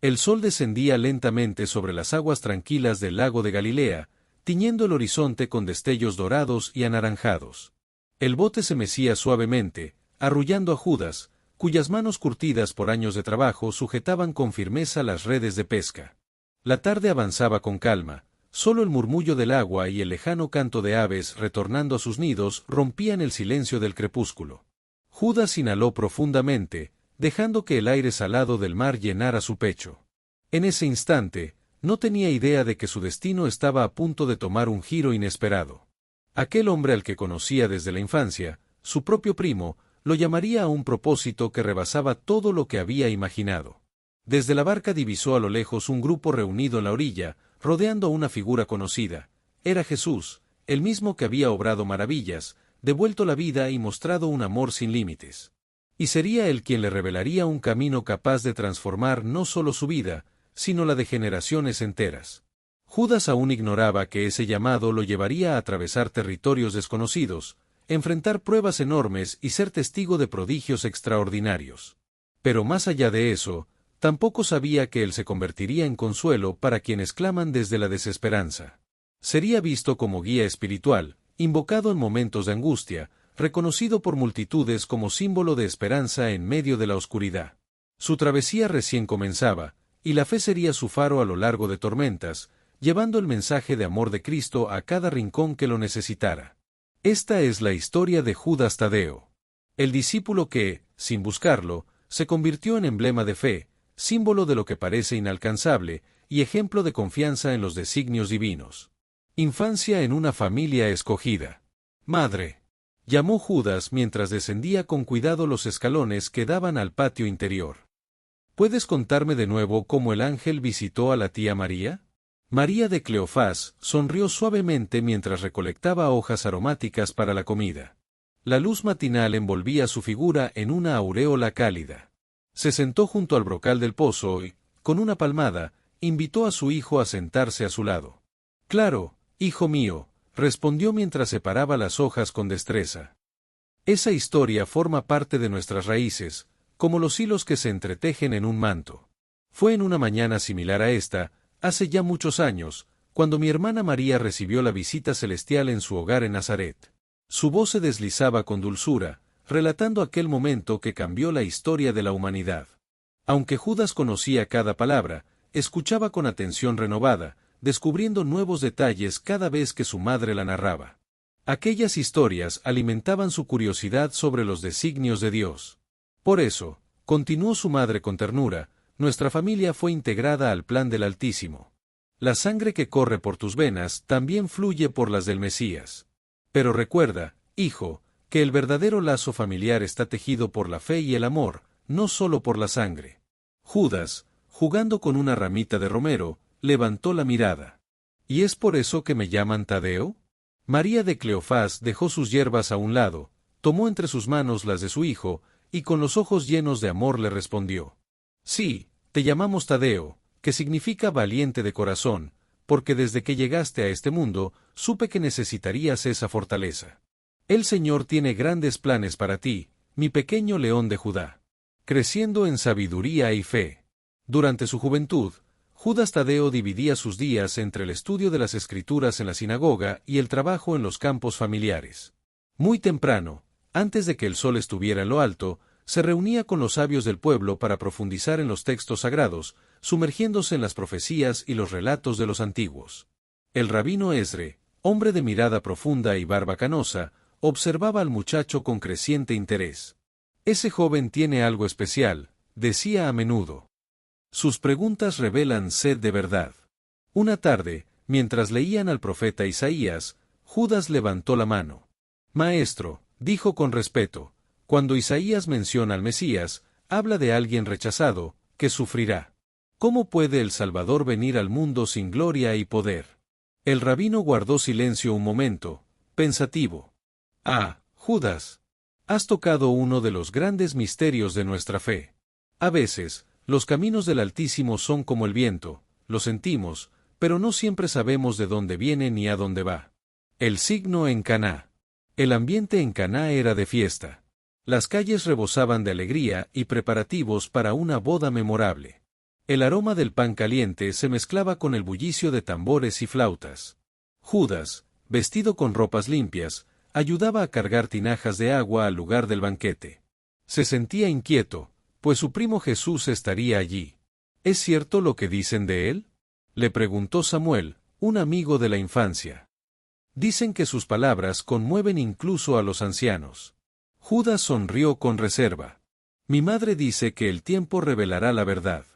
El sol descendía lentamente sobre las aguas tranquilas del lago de Galilea, tiñendo el horizonte con destellos dorados y anaranjados. El bote se mecía suavemente, arrullando a Judas, cuyas manos curtidas por años de trabajo sujetaban con firmeza las redes de pesca. La tarde avanzaba con calma, solo el murmullo del agua y el lejano canto de aves retornando a sus nidos rompían el silencio del crepúsculo. Judas inhaló profundamente, dejando que el aire salado del mar llenara su pecho. En ese instante, no tenía idea de que su destino estaba a punto de tomar un giro inesperado. Aquel hombre al que conocía desde la infancia, su propio primo, lo llamaría a un propósito que rebasaba todo lo que había imaginado. Desde la barca divisó a lo lejos un grupo reunido en la orilla, rodeando a una figura conocida. Era Jesús, el mismo que había obrado maravillas, devuelto la vida y mostrado un amor sin límites. Y sería él quien le revelaría un camino capaz de transformar no solo su vida, sino la de generaciones enteras. Judas aún ignoraba que ese llamado lo llevaría a atravesar territorios desconocidos, enfrentar pruebas enormes y ser testigo de prodigios extraordinarios. Pero más allá de eso, tampoco sabía que él se convertiría en consuelo para quienes claman desde la desesperanza. Sería visto como guía espiritual, invocado en momentos de angustia, reconocido por multitudes como símbolo de esperanza en medio de la oscuridad. Su travesía recién comenzaba, y la fe sería su faro a lo largo de tormentas, llevando el mensaje de amor de Cristo a cada rincón que lo necesitara. Esta es la historia de Judas Tadeo. El discípulo que, sin buscarlo, se convirtió en emblema de fe, símbolo de lo que parece inalcanzable, y ejemplo de confianza en los designios divinos. Infancia en una familia escogida. Madre. Llamó Judas mientras descendía con cuidado los escalones que daban al patio interior. ¿Puedes contarme de nuevo cómo el ángel visitó a la tía María? María de Cleofás sonrió suavemente mientras recolectaba hojas aromáticas para la comida. La luz matinal envolvía su figura en una aureola cálida. Se sentó junto al brocal del pozo y, con una palmada, invitó a su hijo a sentarse a su lado. Claro, hijo mío, respondió mientras separaba las hojas con destreza. Esa historia forma parte de nuestras raíces, como los hilos que se entretejen en un manto. Fue en una mañana similar a esta, hace ya muchos años, cuando mi hermana María recibió la visita celestial en su hogar en Nazaret. Su voz se deslizaba con dulzura, relatando aquel momento que cambió la historia de la humanidad. Aunque Judas conocía cada palabra, escuchaba con atención renovada, descubriendo nuevos detalles cada vez que su madre la narraba. Aquellas historias alimentaban su curiosidad sobre los designios de Dios. Por eso, continuó su madre con ternura, nuestra familia fue integrada al plan del Altísimo. La sangre que corre por tus venas también fluye por las del Mesías. Pero recuerda, hijo, que el verdadero lazo familiar está tejido por la fe y el amor, no solo por la sangre. Judas, jugando con una ramita de romero, levantó la mirada. ¿Y es por eso que me llaman Tadeo? María de Cleofás dejó sus hierbas a un lado, tomó entre sus manos las de su hijo, y con los ojos llenos de amor le respondió. Sí, te llamamos Tadeo, que significa valiente de corazón, porque desde que llegaste a este mundo, supe que necesitarías esa fortaleza. El Señor tiene grandes planes para ti, mi pequeño león de Judá. Creciendo en sabiduría y fe. Durante su juventud, Judas Tadeo dividía sus días entre el estudio de las Escrituras en la sinagoga y el trabajo en los campos familiares. Muy temprano, antes de que el sol estuviera en lo alto, se reunía con los sabios del pueblo para profundizar en los textos sagrados, sumergiéndose en las profecías y los relatos de los antiguos. El rabino Esdre, hombre de mirada profunda y barba canosa, observaba al muchacho con creciente interés. Ese joven tiene algo especial, decía a menudo. Sus preguntas revelan sed de verdad. Una tarde, mientras leían al profeta Isaías, Judas levantó la mano. Maestro, dijo con respeto, cuando Isaías menciona al Mesías, habla de alguien rechazado, que sufrirá. ¿Cómo puede el Salvador venir al mundo sin gloria y poder? El rabino guardó silencio un momento, pensativo. Ah, Judas, has tocado uno de los grandes misterios de nuestra fe. A veces, los caminos del Altísimo son como el viento, lo sentimos, pero no siempre sabemos de dónde viene ni a dónde va. El signo en Caná. El ambiente en Caná era de fiesta. Las calles rebosaban de alegría y preparativos para una boda memorable. El aroma del pan caliente se mezclaba con el bullicio de tambores y flautas. Judas, vestido con ropas limpias, ayudaba a cargar tinajas de agua al lugar del banquete. Se sentía inquieto, pues su primo Jesús estaría allí. ¿Es cierto lo que dicen de él?, le preguntó Samuel, un amigo de la infancia. Dicen que sus palabras conmueven incluso a los ancianos. Judas sonrió con reserva. Mi madre dice que el tiempo revelará la verdad.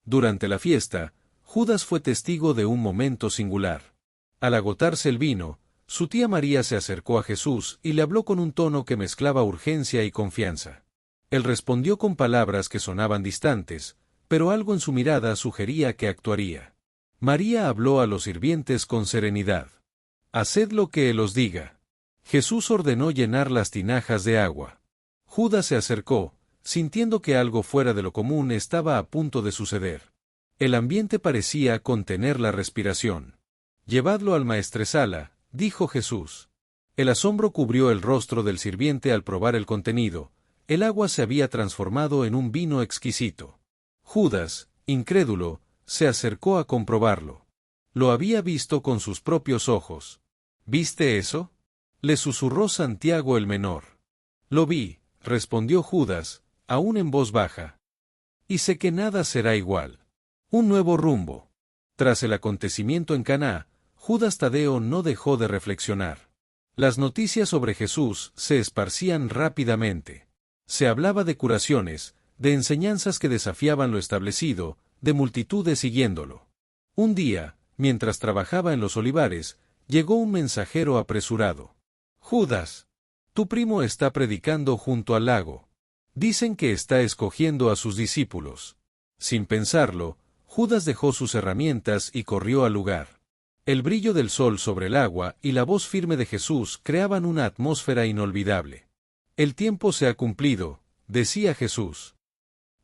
Durante la fiesta, Judas fue testigo de un momento singular. Al agotarse el vino, su tía María se acercó a Jesús y le habló con un tono que mezclaba urgencia y confianza. Él respondió con palabras que sonaban distantes, pero algo en su mirada sugería que actuaría. María habló a los sirvientes con serenidad. Haced lo que él os diga. Jesús ordenó llenar las tinajas de agua. Judas se acercó, sintiendo que algo fuera de lo común estaba a punto de suceder. El ambiente parecía contener la respiración. Llevadlo al maestresala, dijo Jesús. El asombro cubrió el rostro del sirviente al probar el contenido. El agua se había transformado en un vino exquisito. Judas, incrédulo, se acercó a comprobarlo. Lo había visto con sus propios ojos. ¿Viste eso?, le susurró Santiago el menor. Lo vi, respondió Judas, aún en voz baja. Y sé que nada será igual. Un nuevo rumbo. Tras el acontecimiento en Caná, Judas Tadeo no dejó de reflexionar. Las noticias sobre Jesús se esparcían rápidamente. Se hablaba de curaciones, de enseñanzas que desafiaban lo establecido, de multitudes siguiéndolo. Un día, mientras trabajaba en los olivares, llegó un mensajero apresurado. Judas, tu primo está predicando junto al lago. Dicen que está escogiendo a sus discípulos. Sin pensarlo, Judas dejó sus herramientas y corrió al lugar. El brillo del sol sobre el agua y la voz firme de Jesús creaban una atmósfera inolvidable. El tiempo se ha cumplido, decía Jesús.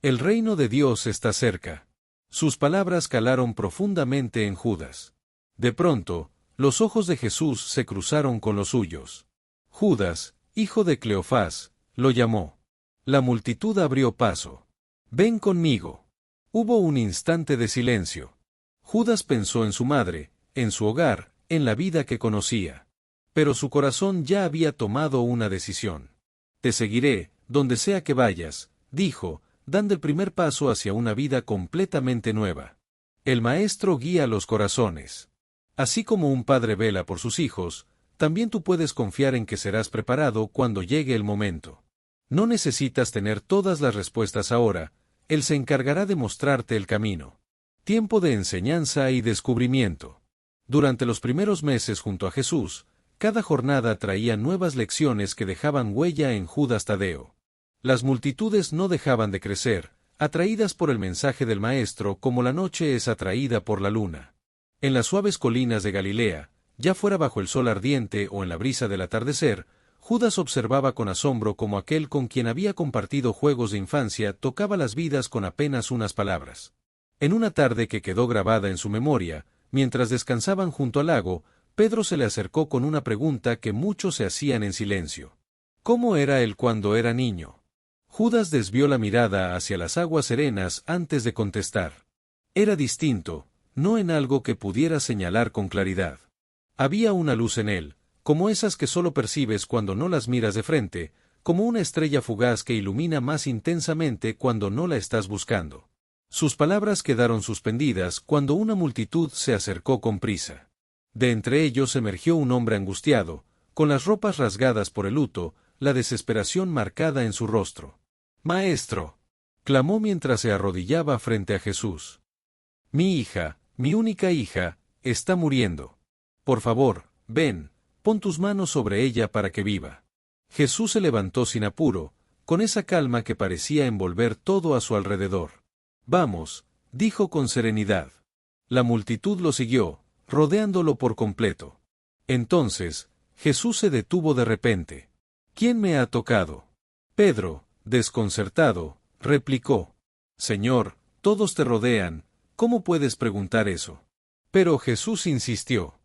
El reino de Dios está cerca. Sus palabras calaron profundamente en Judas. De pronto, los ojos de Jesús se cruzaron con los suyos. Judas, hijo de Cleofás, lo llamó. La multitud abrió paso. Ven conmigo. Hubo un instante de silencio. Judas pensó en su madre, en su hogar, en la vida que conocía. Pero su corazón ya había tomado una decisión. Te seguiré, donde sea que vayas, dijo, dando el primer paso hacia una vida completamente nueva. El Maestro guía los corazones. Así como un padre vela por sus hijos, también tú puedes confiar en que serás preparado cuando llegue el momento. No necesitas tener todas las respuestas ahora, Él se encargará de mostrarte el camino. Tiempo de enseñanza y descubrimiento. Durante los primeros meses junto a Jesús, cada jornada traía nuevas lecciones que dejaban huella en Judas Tadeo. Las multitudes no dejaban de crecer, atraídas por el mensaje del Maestro como la noche es atraída por la luna. En las suaves colinas de Galilea, ya fuera bajo el sol ardiente o en la brisa del atardecer, Judas observaba con asombro cómo aquel con quien había compartido juegos de infancia tocaba las vidas con apenas unas palabras. En una tarde que quedó grabada en su memoria, mientras descansaban junto al lago, Pedro se le acercó con una pregunta que muchos se hacían en silencio. ¿Cómo era él cuando era niño? Judas desvió la mirada hacia las aguas serenas antes de contestar. Era distinto, no en algo que pudiera señalar con claridad. Había una luz en él, como esas que solo percibes cuando no las miras de frente, como una estrella fugaz que ilumina más intensamente cuando no la estás buscando. Sus palabras quedaron suspendidas cuando una multitud se acercó con prisa. De entre ellos emergió un hombre angustiado, con las ropas rasgadas por el luto, la desesperación marcada en su rostro. «Maestro», clamó mientras se arrodillaba frente a Jesús. «Mi hija, mi única hija, está muriendo. Por favor, ven, pon tus manos sobre ella para que viva». Jesús se levantó sin apuro, con esa calma que parecía envolver todo a su alrededor. «Vamos», dijo con serenidad. La multitud lo siguió, rodeándolo por completo. Entonces, Jesús se detuvo de repente. «¿Quién me ha tocado?» Pedro, desconcertado, replicó. «Señor, todos te rodean, ¿cómo puedes preguntar eso?» Pero Jesús insistió.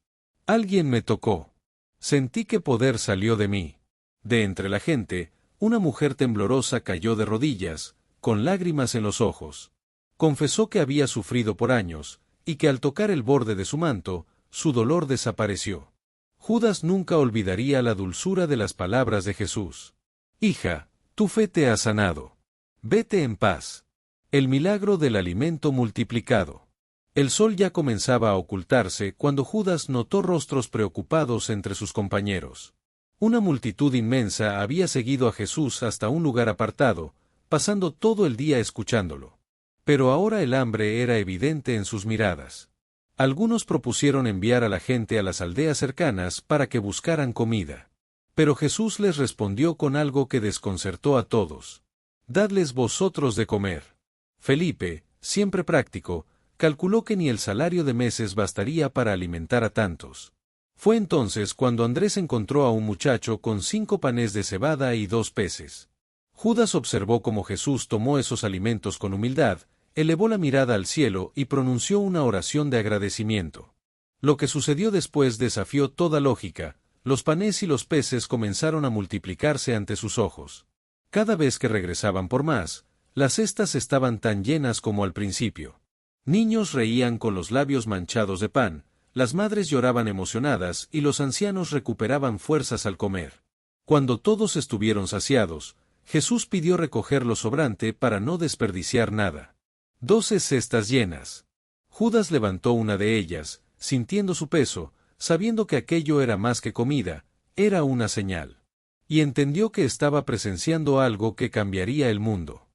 «Alguien me tocó. Sentí que poder salió de mí». De entre la gente, una mujer temblorosa cayó de rodillas, con lágrimas en los ojos. Confesó que había sufrido por años, y que al tocar el borde de su manto, su dolor desapareció. Judas nunca olvidaría la dulzura de las palabras de Jesús. Hija, tu fe te ha sanado. Vete en paz. El milagro del alimento multiplicado. El sol ya comenzaba a ocultarse cuando Judas notó rostros preocupados entre sus compañeros. Una multitud inmensa había seguido a Jesús hasta un lugar apartado, pasando todo el día escuchándolo. Pero ahora el hambre era evidente en sus miradas. Algunos propusieron enviar a la gente a las aldeas cercanas para que buscaran comida. Pero Jesús les respondió con algo que desconcertó a todos. «Dadles vosotros de comer». Felipe, siempre práctico, calculó que ni el salario de meses bastaría para alimentar a tantos. Fue entonces cuando Andrés encontró a un muchacho con 5 panes de cebada y 2 peces. Judas observó cómo Jesús tomó esos alimentos con humildad, elevó la mirada al cielo y pronunció una oración de agradecimiento. Lo que sucedió después desafió toda lógica. Los panes y los peces comenzaron a multiplicarse ante sus ojos. Cada vez que regresaban por más, las cestas estaban tan llenas como al principio. Niños reían con los labios manchados de pan, las madres lloraban emocionadas y los ancianos recuperaban fuerzas al comer. Cuando todos estuvieron saciados, Jesús pidió recoger lo sobrante para no desperdiciar nada. 12 cestas llenas. Judas levantó una de ellas, sintiendo su peso, sabiendo que aquello era más que comida, era una señal. Y entendió que estaba presenciando algo que cambiaría el mundo.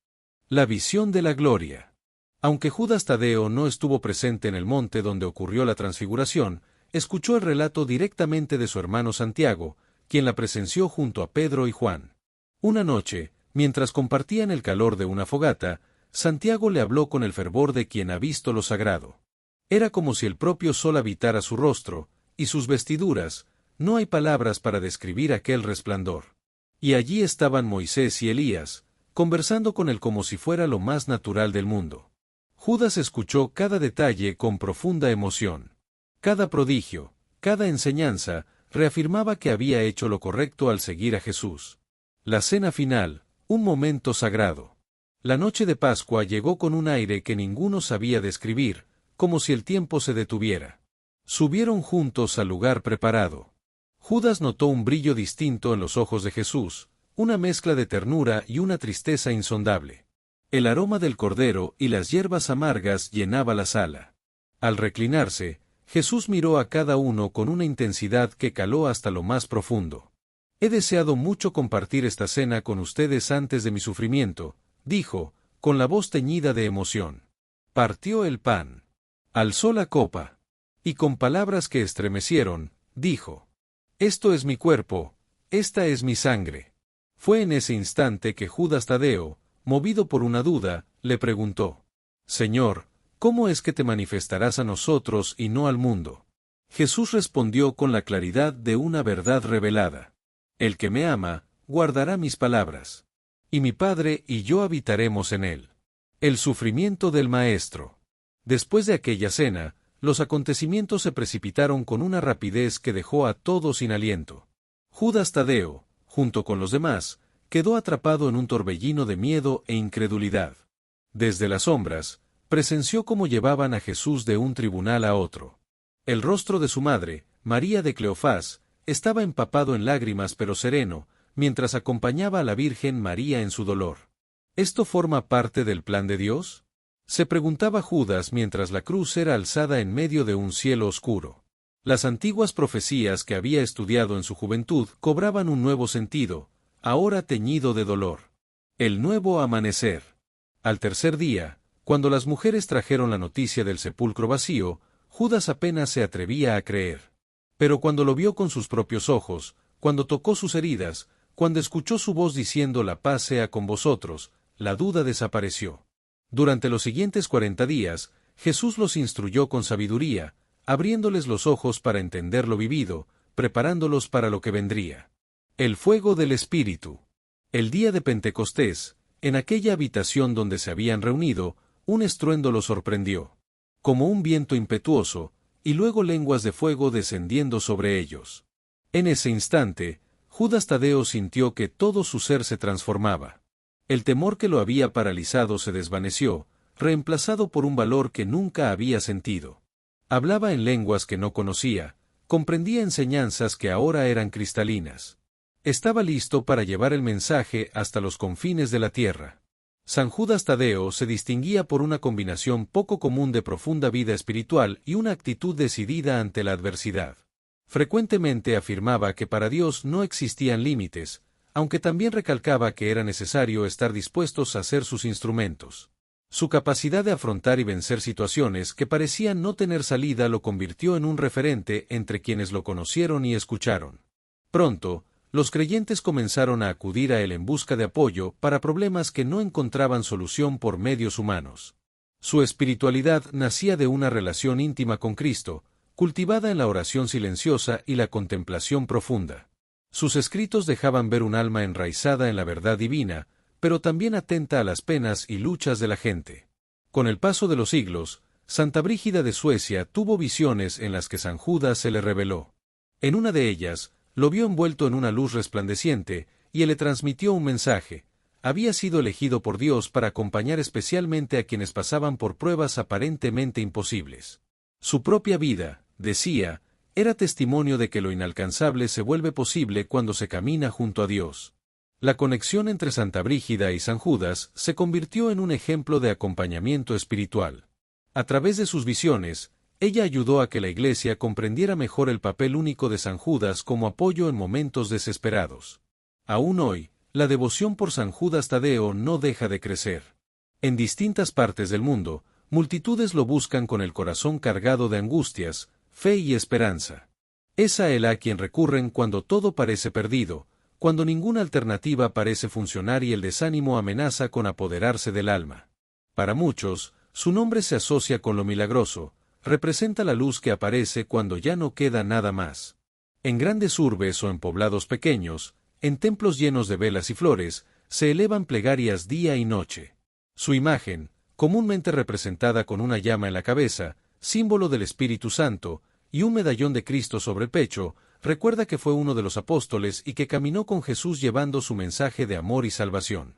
La visión de la gloria. Aunque Judas Tadeo no estuvo presente en el monte donde ocurrió la transfiguración, escuchó el relato directamente de su hermano Santiago, quien la presenció junto a Pedro y Juan. Una noche, mientras compartían el calor de una fogata, Santiago le habló con el fervor de quien ha visto lo sagrado. Era como si el propio sol habitara su rostro, y sus vestiduras, no hay palabras para describir aquel resplandor. Y allí estaban Moisés y Elías, conversando con él como si fuera lo más natural del mundo. Judas escuchó cada detalle con profunda emoción. Cada prodigio, cada enseñanza, reafirmaba que había hecho lo correcto al seguir a Jesús. La cena final, un momento sagrado. La noche de Pascua llegó con un aire que ninguno sabía describir, como si el tiempo se detuviera. Subieron juntos al lugar preparado. Judas notó un brillo distinto en los ojos de Jesús, una mezcla de ternura y una tristeza insondable. El aroma del cordero y las hierbas amargas llenaba la sala. Al reclinarse, Jesús miró a cada uno con una intensidad que caló hasta lo más profundo. «He deseado mucho compartir esta cena con ustedes antes de mi sufrimiento», dijo, con la voz teñida de emoción. Partió el pan. Alzó la copa. Y con palabras que estremecieron, dijo: «Esto es mi cuerpo, esta es mi sangre». Fue en ese instante que Judas Tadeo, movido por una duda, le preguntó: «Señor, ¿cómo es que te manifestarás a nosotros y no al mundo?». Jesús respondió con la claridad de una verdad revelada: «El que me ama, guardará mis palabras. Y mi Padre y yo habitaremos en él». El sufrimiento del Maestro. Después de aquella cena, los acontecimientos se precipitaron con una rapidez que dejó a todos sin aliento. Judas Tadeo, junto con los demás, quedó atrapado en un torbellino de miedo e incredulidad. Desde las sombras, presenció cómo llevaban a Jesús de un tribunal a otro. El rostro de su madre, María de Cleofás, estaba empapado en lágrimas pero sereno, mientras acompañaba a la Virgen María en su dolor. ¿Esto forma parte del plan de Dios?, se preguntaba Judas mientras la cruz era alzada en medio de un cielo oscuro. Las antiguas profecías que había estudiado en su juventud cobraban un nuevo sentido, ahora teñido de dolor. El nuevo amanecer. Al tercer día, cuando las mujeres trajeron la noticia del sepulcro vacío, Judas apenas se atrevía a creer. Pero cuando lo vio con sus propios ojos, cuando tocó sus heridas, cuando escuchó su voz diciendo «La paz sea con vosotros», la duda desapareció. Durante los siguientes 40 días, Jesús los instruyó con sabiduría, abriéndoles los ojos para entender lo vivido, preparándolos para lo que vendría. El fuego del Espíritu. El día de Pentecostés, en aquella habitación donde se habían reunido, un estruendo los sorprendió. Como un viento impetuoso, y luego lenguas de fuego descendiendo sobre ellos. En ese instante, Judas Tadeo sintió que todo su ser se transformaba. El temor que lo había paralizado se desvaneció, reemplazado por un valor que nunca había sentido. Hablaba en lenguas que no conocía, comprendía enseñanzas que ahora eran cristalinas. Estaba listo para llevar el mensaje hasta los confines de la tierra. San Judas Tadeo se distinguía por una combinación poco común de profunda vida espiritual y una actitud decidida ante la adversidad. Frecuentemente afirmaba que para Dios no existían límites, aunque también recalcaba que era necesario estar dispuestos a ser sus instrumentos. Su capacidad de afrontar y vencer situaciones que parecían no tener salida lo convirtió en un referente entre quienes lo conocieron y escucharon. Pronto, los creyentes comenzaron a acudir a él en busca de apoyo para problemas que no encontraban solución por medios humanos. Su espiritualidad nacía de una relación íntima con Cristo, cultivada en la oración silenciosa y la contemplación profunda. Sus escritos dejaban ver un alma enraizada en la verdad divina, pero también atenta a las penas y luchas de la gente. Con el paso de los siglos, Santa Brígida de Suecia tuvo visiones en las que San Judas se le reveló. En una de ellas, lo vio envuelto en una luz resplandeciente, y él le transmitió un mensaje. Había sido elegido por Dios para acompañar especialmente a quienes pasaban por pruebas aparentemente imposibles. Su propia vida, decía, era testimonio de que lo inalcanzable se vuelve posible cuando se camina junto a Dios. La conexión entre Santa Brígida y San Judas se convirtió en un ejemplo de acompañamiento espiritual. A través de sus visiones, ella ayudó a que la Iglesia comprendiera mejor el papel único de San Judas como apoyo en momentos desesperados. Aún hoy, la devoción por San Judas Tadeo no deja de crecer. En distintas partes del mundo, multitudes lo buscan con el corazón cargado de angustias, fe y esperanza. Es a él a quien recurren cuando todo parece perdido, cuando ninguna alternativa parece funcionar y el desánimo amenaza con apoderarse del alma. Para muchos, su nombre se asocia con lo milagroso, representa la luz que aparece cuando ya no queda nada más. En grandes urbes o en poblados pequeños, en templos llenos de velas y flores, se elevan plegarias día y noche. Su imagen, comúnmente representada con una llama en la cabeza, símbolo del Espíritu Santo, y un medallón de Cristo sobre el pecho, recuerda que fue uno de los apóstoles y que caminó con Jesús llevando su mensaje de amor y salvación.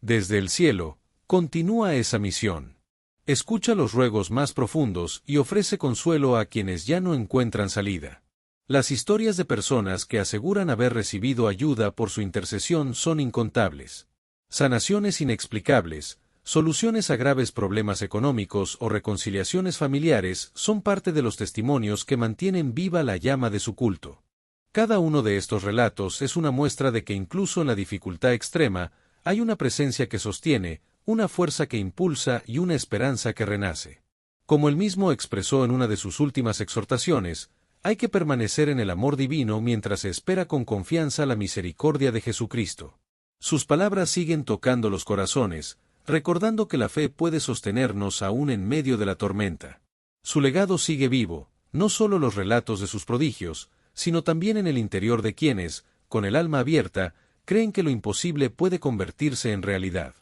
Desde el cielo, continúa esa misión. Escucha los ruegos más profundos y ofrece consuelo a quienes ya no encuentran salida. Las historias de personas que aseguran haber recibido ayuda por su intercesión son incontables. Sanaciones inexplicables, soluciones a graves problemas económicos o reconciliaciones familiares son parte de los testimonios que mantienen viva la llama de su culto. Cada uno de estos relatos es una muestra de que incluso en la dificultad extrema, hay una presencia que sostiene, una fuerza que impulsa y una esperanza que renace. Como él mismo expresó en una de sus últimas exhortaciones, hay que permanecer en el amor divino mientras se espera con confianza la misericordia de Jesucristo. Sus palabras siguen tocando los corazones, recordando que la fe puede sostenernos aún en medio de la tormenta. Su legado sigue vivo, no solo los relatos de sus prodigios, sino también en el interior de quienes, con el alma abierta, creen que lo imposible puede convertirse en realidad.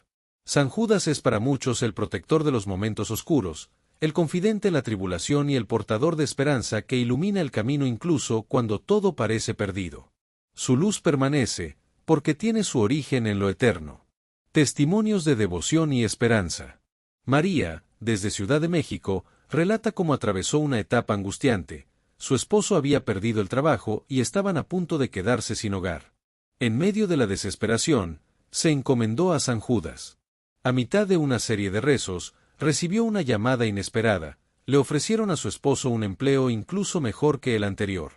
San Judas es para muchos el protector de los momentos oscuros, el confidente en la tribulación y el portador de esperanza que ilumina el camino incluso cuando todo parece perdido. Su luz permanece, porque tiene su origen en lo eterno. Testimonios de devoción y esperanza. María, desde Ciudad de México, relata cómo atravesó una etapa angustiante. Su esposo había perdido el trabajo y estaban a punto de quedarse sin hogar. En medio de la desesperación, se encomendó a San Judas. A mitad de una serie de rezos, recibió una llamada inesperada. Le ofrecieron a su esposo un empleo incluso mejor que el anterior.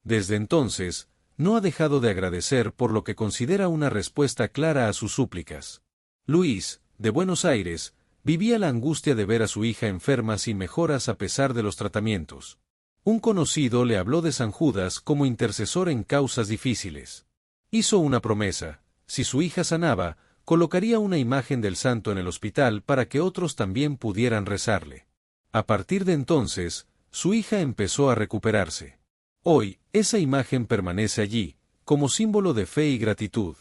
Desde entonces, no ha dejado de agradecer por lo que considera una respuesta clara a sus súplicas. Luis, de Buenos Aires, vivía la angustia de ver a su hija enferma sin mejoras a pesar de los tratamientos. Un conocido le habló de San Judas como intercesor en causas difíciles. Hizo una promesa: si su hija sanaba, colocaría una imagen del santo en el hospital para que otros también pudieran rezarle. A partir de entonces, su hija empezó a recuperarse. Hoy, esa imagen permanece allí, como símbolo de fe y gratitud.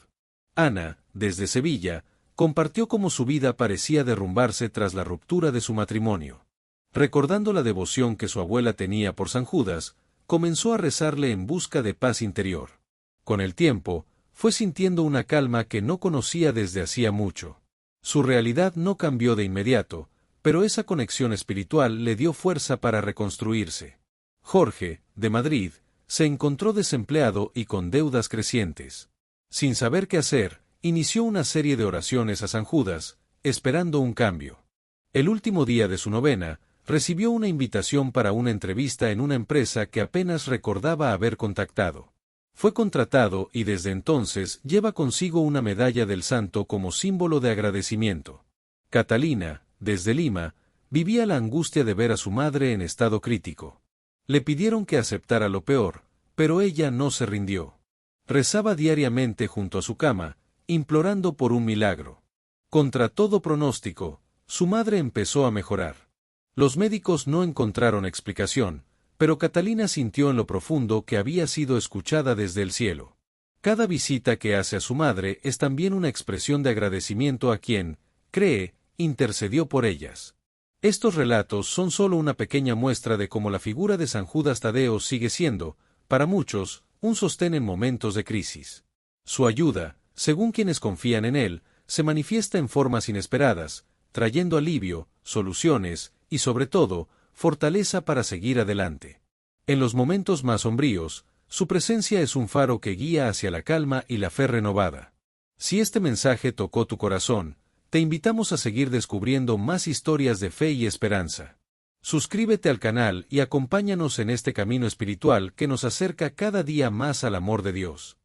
Ana, desde Sevilla, compartió cómo su vida parecía derrumbarse tras la ruptura de su matrimonio. Recordando la devoción que su abuela tenía por San Judas, comenzó a rezarle en busca de paz interior. Con el tiempo, fue sintiendo una calma que no conocía desde hacía mucho. Su realidad no cambió de inmediato, pero esa conexión espiritual le dio fuerza para reconstruirse. Jorge, de Madrid, se encontró desempleado y con deudas crecientes. Sin saber qué hacer, inició una serie de oraciones a San Judas, esperando un cambio. El último día de su novena, recibió una invitación para una entrevista en una empresa que apenas recordaba haber contactado. Fue contratado y desde entonces lleva consigo una medalla del santo como símbolo de agradecimiento. Catalina, desde Lima, vivía la angustia de ver a su madre en estado crítico. Le pidieron que aceptara lo peor, pero ella no se rindió. Rezaba diariamente junto a su cama, implorando por un milagro. Contra todo pronóstico, su madre empezó a mejorar. Los médicos no encontraron explicación, pero Catalina sintió en lo profundo que había sido escuchada desde el cielo. Cada visita que hace a su madre es también una expresión de agradecimiento a quien, cree, intercedió por ellas. Estos relatos son solo una pequeña muestra de cómo la figura de San Judas Tadeo sigue siendo, para muchos, un sostén en momentos de crisis. Su ayuda, según quienes confían en él, se manifiesta en formas inesperadas, trayendo alivio, soluciones, y sobre todo, fortaleza para seguir adelante. En los momentos más sombríos, su presencia es un faro que guía hacia la calma y la fe renovada. Si este mensaje tocó tu corazón, te invitamos a seguir descubriendo más historias de fe y esperanza. Suscríbete al canal y acompáñanos en este camino espiritual que nos acerca cada día más al amor de Dios.